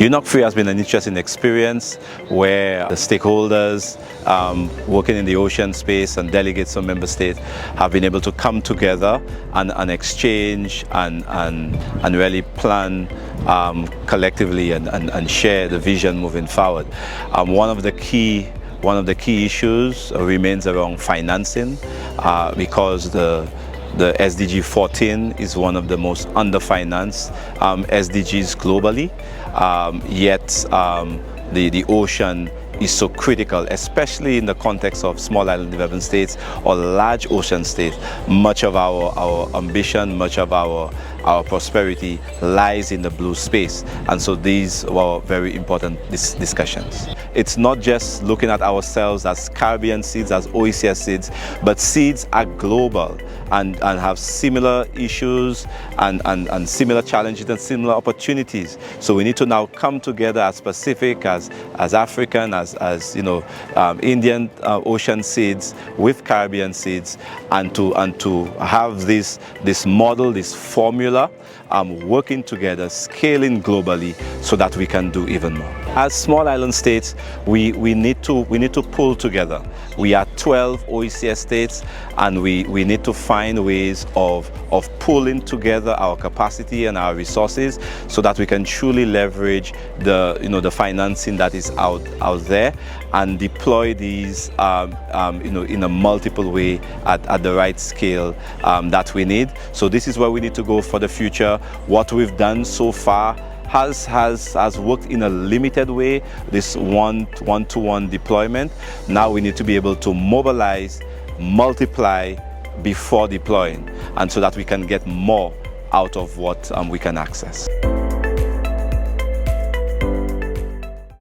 UNOC3 has been an interesting experience where the stakeholders working in the ocean space and delegates from member states have been able to come together and exchange and really plan collectively and share the vision moving forward. One of the key issues remains around financing because the SDG 14 is one of the most underfinanced SDGs globally, yet the ocean is so critical, especially in the context of small island development states or large ocean states. Much of our ambition, much of our prosperity lies in the blue space, and so these were very important discussions. It's not just looking at ourselves as Caribbean seeds, as OECS seeds, but seeds are global and have similar issues and similar challenges and similar opportunities. So we need to now come together as Pacific, as African, as you know, Indian Ocean seeds with Caribbean seeds, and to have this model, this formula, working together, scaling globally, so that we can do even more. As small island states, we need to pull together. We are 12 OECS states, and we need to find ways of pulling together our capacity and our resources so that we can truly leverage the financing that is out there and deploy these in a multiple way at the right scale that we need. So this is where we need to go for the future. What we've done so far has worked in a limited way, this one-to-one deployment. Now we need to be able to mobilize, multiply before deploying, and so that we can get more out of what we can access.